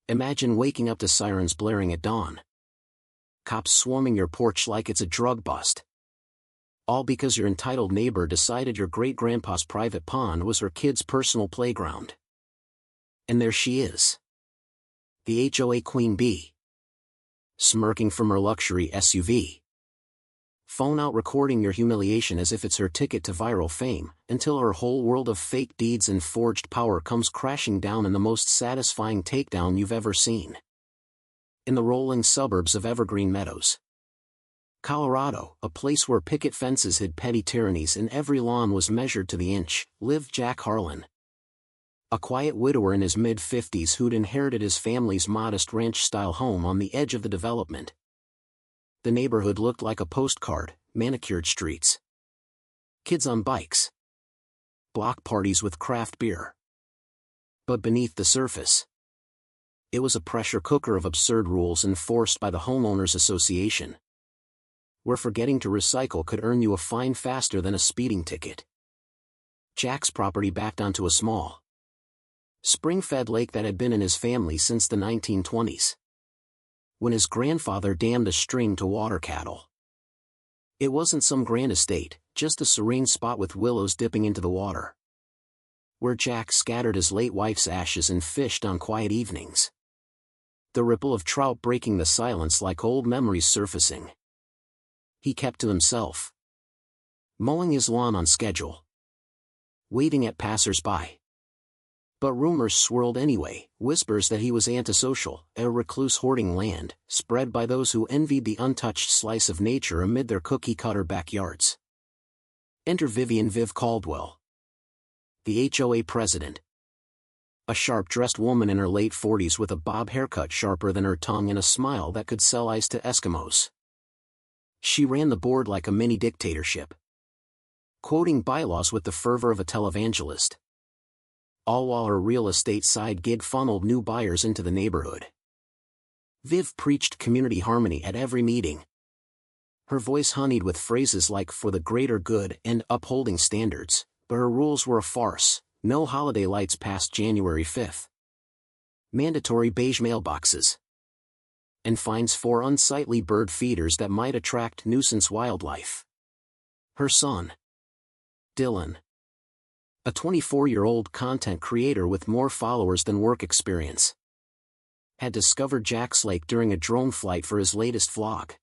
Imagine waking up to sirens blaring at dawn. Cops swarming your porch like it's a drug bust. All because your entitled neighbor decided your great-grandpa's private pond was her kid's personal playground. And there she is. The HOA Queen Bee. Smirking from her luxury SUV. Phone out recording your humiliation as if it's her ticket to viral fame, until her whole world of fake deeds and forged power comes crashing down in the most satisfying takedown you've ever seen. In the rolling suburbs of Evergreen Meadows, Colorado, a place where picket fences hid petty tyrannies and every lawn was measured to the inch, lived Jack Harlan. A quiet widower in his mid-50s who'd inherited his family's modest ranch-style home on the edge of the development. The neighborhood looked like a postcard, manicured streets, kids on bikes, block parties with craft beer. But beneath the surface, it was a pressure cooker of absurd rules enforced by the Homeowners Association, where forgetting to recycle could earn you a fine faster than a speeding ticket. Jack's property backed onto a small, spring-fed lake that had been in his family since the 1920s, when his grandfather dammed a stream to water cattle. It wasn't some grand estate, just a serene spot with willows dipping into the water, where Jack scattered his late wife's ashes and fished on quiet evenings. The ripple of trout breaking the silence like old memories surfacing. He kept to himself, mowing his lawn on schedule, waving at passers-by. But rumors swirled anyway, whispers that he was antisocial, a recluse hoarding land, spread by those who envied the untouched slice of nature amid their cookie-cutter backyards. Enter Viv Caldwell, the HOA president. A sharp-dressed woman in her late 40s with a bob haircut sharper than her tongue and a smile that could sell ice to Eskimos. She ran the board like a mini-dictatorship, quoting bylaws with the fervor of a televangelist, all while her real estate side gig funneled new buyers into the neighborhood. Viv preached community harmony at every meeting, her voice honeyed with phrases like "for the greater good" and "upholding standards," but her rules were a farce. No holiday lights past January 5th. Mandatory beige mailboxes. And fines for unsightly bird feeders that might attract nuisance wildlife. Her son, Dylan, a 24-year-old content creator with more followers than work experience, had discovered Jack's Lake during a drone flight for his latest vlog.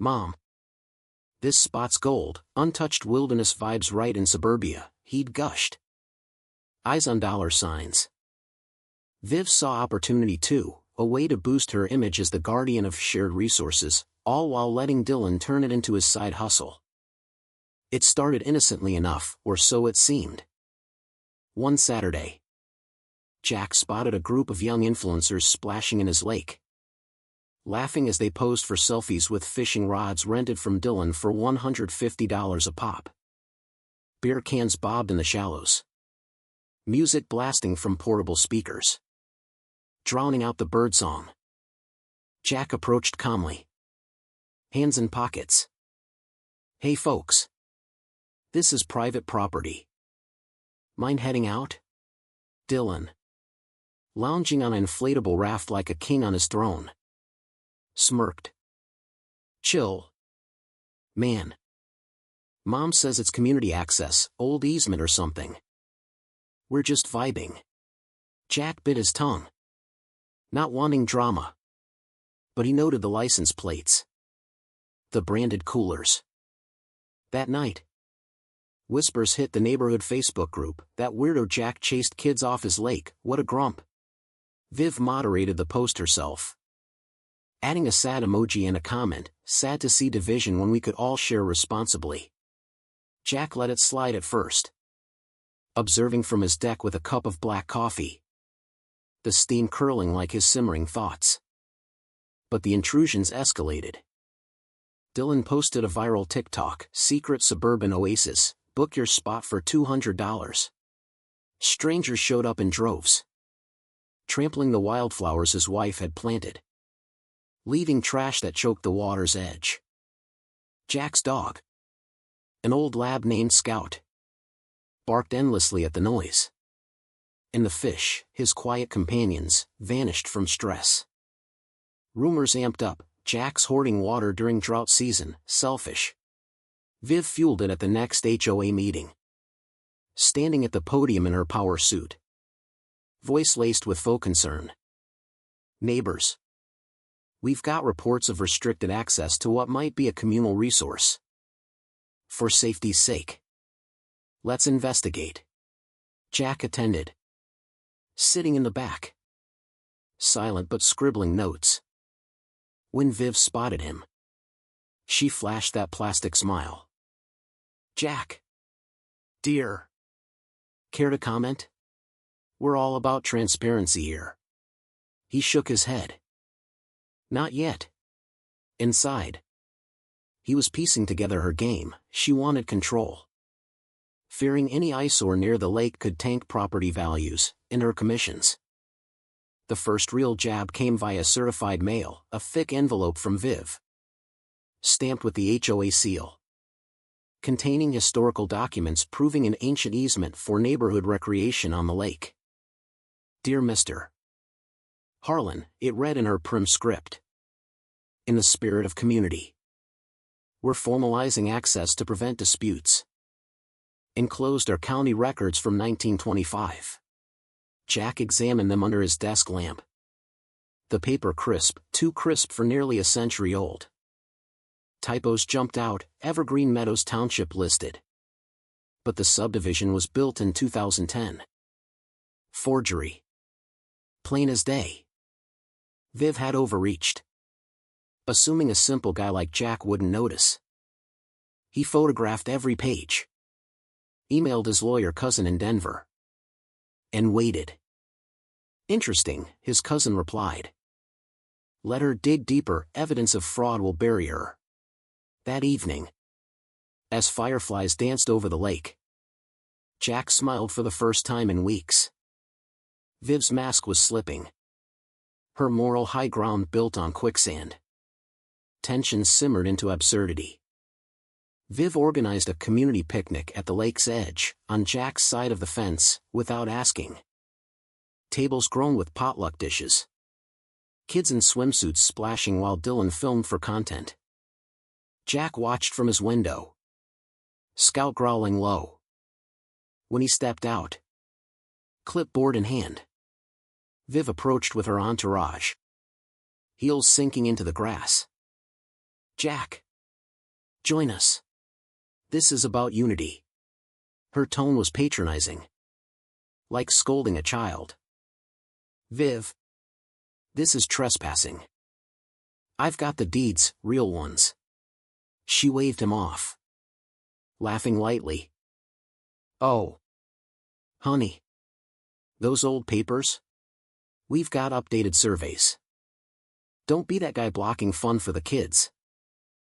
"Mom, this spot's gold, untouched wilderness vibes right in suburbia," he'd gushed. Eyes on dollar signs. Viv saw opportunity too, a way to boost her image as the guardian of shared resources, all while letting Dylan turn it into his side hustle. It started innocently enough, or so it seemed. One Saturday, Jack spotted a group of young influencers splashing in his lake, laughing as they posed for selfies with fishing rods rented from Dylan for $150 a pop. Beer cans bobbed in the shallows, music blasting from portable speakers, drowning out the birdsong. Jack approached calmly, hands in pockets. "Hey folks. This is private property. Mind heading out?" Dylan, lounging on an inflatable raft like a king on his throne, smirked. "Chill, man. Mom says it's community access, old easement or something. We're just vibing." Jack bit his tongue, not wanting drama. But he noted the license plates, the branded coolers. That night, whispers hit the neighborhood Facebook group, "That weirdo Jack chased kids off his lake, what a grump." Viv moderated the post herself, adding a sad emoji and a comment, "Sad to see division when we could all share responsibly." Jack let it slide at first, observing from his deck with a cup of black coffee, the steam curling like his simmering thoughts. But the intrusions escalated. Dylan posted a viral TikTok, "Secret suburban oasis, book your spot for $200. Strangers showed up in droves, trampling the wildflowers his wife had planted, leaving trash that choked the water's edge. Jack's dog, an old lab named Scout, barked endlessly at the noise. And the fish, his quiet companions, vanished from stress. Rumors amped up, Jack's hoarding water during drought season, selfish. Viv fueled it at the next HOA meeting. Standing at the podium in her power suit. Voice laced with faux concern. Neighbors. We've got reports of restricted access to what might be a communal resource. For safety's sake. Let's investigate. Jack attended. Sitting in the back. Silent but scribbling notes. When Viv spotted him, she flashed that plastic smile. Jack. Dear. Care to comment? We're all about transparency here. He shook his head. Not yet. Inside. He was piecing together her game. She wanted control. Fearing any eyesore near the lake could tank property values, and her commissions. The first real jab came via certified mail, a thick envelope from Viv. Stamped with the HOA seal. Containing historical documents proving an ancient easement for neighborhood recreation on the lake. Dear Mr. Harlan, it read in her prim script. In the spirit of community. We're formalizing access to prevent disputes. Enclosed are county records from 1925. Jack examined them under his desk lamp. The paper crisp, too crisp for nearly a century old. Typos jumped out, Evergreen Meadows Township listed. But the subdivision was built in 2010. Forgery. Plain as day. Viv had overreached. Assuming a simple guy like Jack wouldn't notice. He photographed every page. Emailed his lawyer cousin in Denver. And waited. Interesting, his cousin replied. Let her dig deeper, evidence of fraud will bury her. That evening, as fireflies danced over the lake, Jack smiled for the first time in weeks. Viv's mask was slipping. Her moral high ground built on quicksand. Tension simmered into absurdity. Viv organized a community picnic at the lake's edge, on Jack's side of the fence, without asking. Tables grown with potluck dishes. Kids in swimsuits splashing while Dylan filmed for content. Jack watched from his window. Scout growling low. When he stepped out, clipboard in hand, Viv approached with her entourage. Heels sinking into the grass. Jack. Join us. This is about unity. Her tone was patronizing. Like scolding a child. Viv. This is trespassing. I've got the deeds, real ones. She waved him off. Laughing lightly. Oh. Honey. Those old papers? We've got updated surveys. Don't be that guy blocking fun for the kids.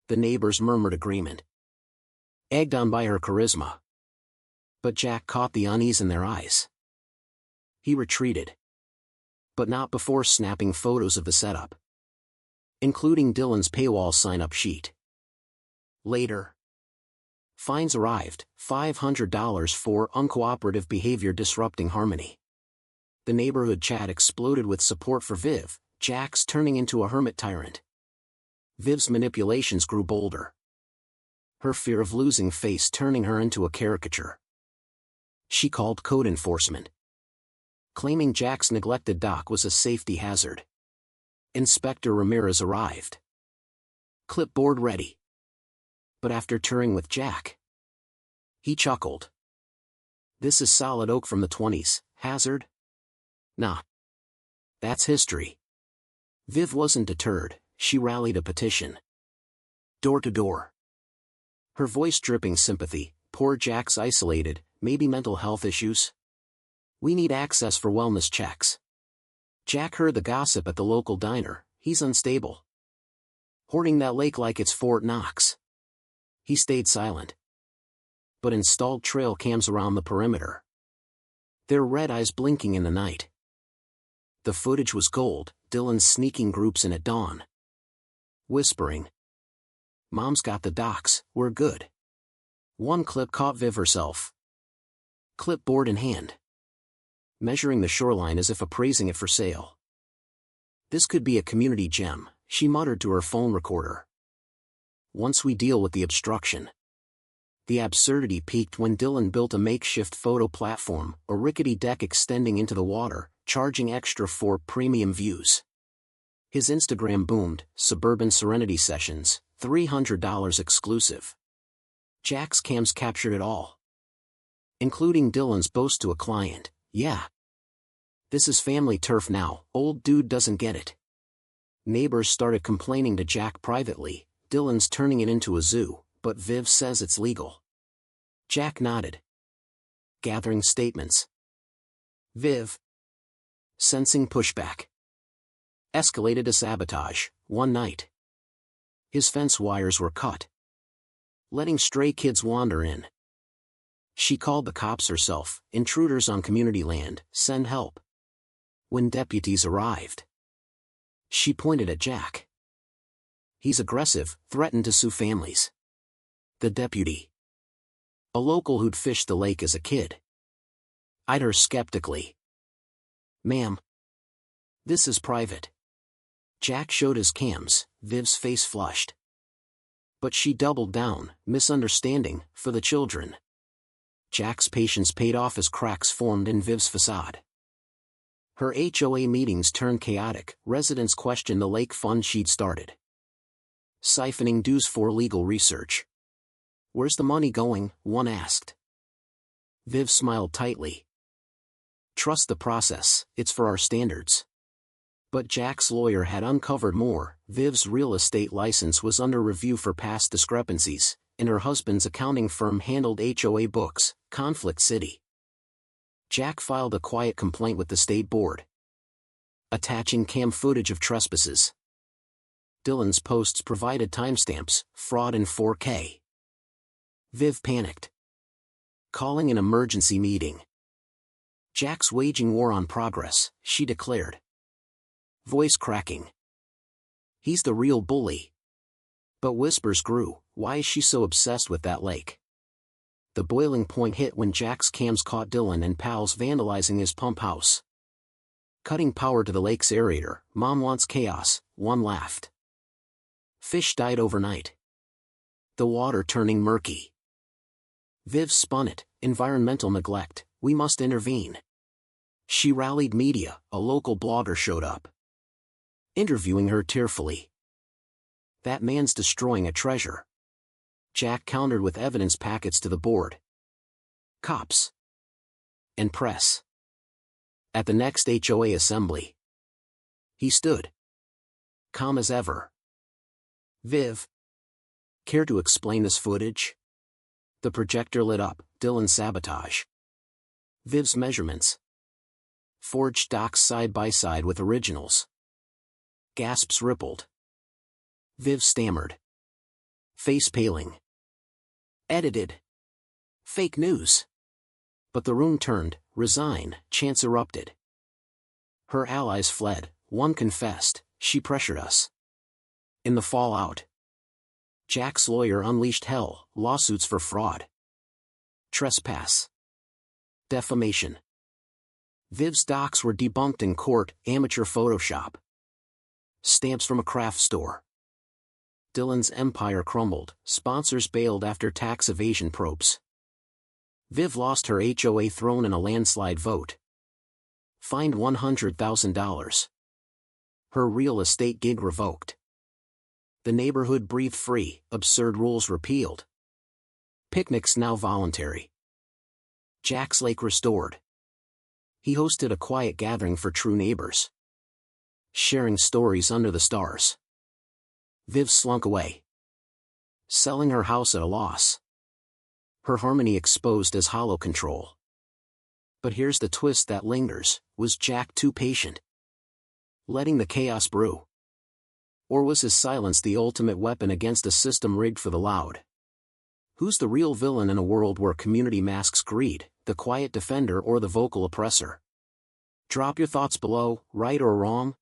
The neighbors murmured agreement. Egged on by her charisma. But Jack caught the unease in their eyes. He retreated. But not before snapping photos of the setup. Including Dylan's paywall sign-up sheet. Later. Fines arrived, $500 for uncooperative behavior disrupting harmony. The neighborhood chat exploded with support for Viv, Jack's turning into a hermit tyrant. Viv's manipulations grew bolder. Her fear of losing face turning her into a caricature. She called code enforcement. Claiming Jack's neglected dock was a safety hazard. Inspector Ramirez arrived. Clipboard ready. But after touring with Jack, he chuckled. This is solid oak from the 20s, hazard? Nah. That's history. Viv wasn't deterred, she rallied a petition. Door to door. Her voice dripping sympathy, poor Jack's isolated, maybe mental health issues. We need access for wellness checks. Jack heard the gossip at the local diner, he's unstable. Hoarding that lake like it's Fort Knox. He stayed silent. But installed trail cams around the perimeter. Their red eyes blinking in the night. The footage was gold, Dylan sneaking groups in at dawn. Whispering. Mom's got the docs, we're good. One clip caught Viv herself. Clipboard in hand. measuring the shoreline as if appraising it for sale. This could be a community gem, she muttered to her phone recorder. Once we deal with the obstruction. The absurdity peaked when Dylan built a makeshift photo platform, a rickety deck extending into the water, charging extra for premium views. His Instagram boomed, suburban serenity sessions, $300 exclusive. Jack's cams captured it all. Including Dylan's boast to a client, "Yeah. This is family turf now, old dude doesn't get it." Neighbors started complaining to Jack privately, "Dylan's turning it into a zoo, but Viv says it's legal." Jack nodded. Gathering statements. Viv, sensing pushback, escalated to sabotage. One night, his fence wires were cut, letting stray kids wander in. She called the cops herself, "Intruders on community land, send help." When deputies arrived, she pointed at Jack. "He's aggressive, threatened to sue families." The deputy, a local who'd fished the lake as a kid, eyed her skeptically. "Ma'am, this is private." Jack showed his cams, Viv's face flushed. But she doubled down, "Misunderstanding, for the children." Jack's patience paid off as cracks formed in Viv's facade. Her HOA meetings turned chaotic, residents questioned the lake fund she'd started. Siphoning dues for legal research. "Where's the money going?" one asked. Viv smiled tightly. "Trust the process, it's for our standards." But Jack's lawyer had uncovered more. Viv's real estate license was under review for past discrepancies, and her husband's accounting firm handled HOA books, Conflict City. Jack filed a quiet complaint with the state board, attaching cam footage of trespasses. Dylan's posts provided timestamps, fraud in 4K. Viv panicked, calling an emergency meeting. "Jack's waging war on progress," she declared, voice cracking. "He's the real bully." But whispers grew, "Why is she so obsessed with that lake?" The boiling point hit when Jack's cams caught Dylan and pals vandalizing his pump house. "Cutting power to the lake's aerator, Mom wants chaos," one laughed. Fish died overnight, the water turning murky. Viv spun it, "Environmental neglect, we must intervene." She rallied media, a local blogger showed up, interviewing her tearfully. "That man's destroying a treasure." Jack countered with evidence packets to the board, cops, and press. At the next HOA assembly, he stood, calm as ever. "Viv, care to explain this footage?" The projector lit up, Dylan's sabotage. Viv's measurements. Forged docs side by side with originals. Gasps rippled. Viv stammered, face paling. "Edited. Fake news." But the room turned, resigned, chance erupted. Her allies fled, one confessed, "She pressured us." In the fallout, Jack's lawyer unleashed hell, lawsuits for fraud, trespass, defamation. Viv's docs were debunked in court, amateur Photoshop, stamps from a craft store. Dylan's empire crumbled, sponsors bailed after tax evasion probes. Viv lost her HOA throne in a landslide vote. Fined $100,000. Her real estate gig revoked. The neighborhood breathed free, absurd rules repealed. Picnics now voluntary. Jack's lake restored. He hosted a quiet gathering for true neighbors, sharing stories under the stars. Viv slunk away, selling her house at a loss. Her harmony exposed as hollow control. But here's the twist that lingers: was Jack too patient, letting the chaos brew? Or was his silence the ultimate weapon against a system rigged for the loud? Who's the real villain in a world where community masks greed, the quiet defender or the vocal oppressor? Drop your thoughts below, right or wrong.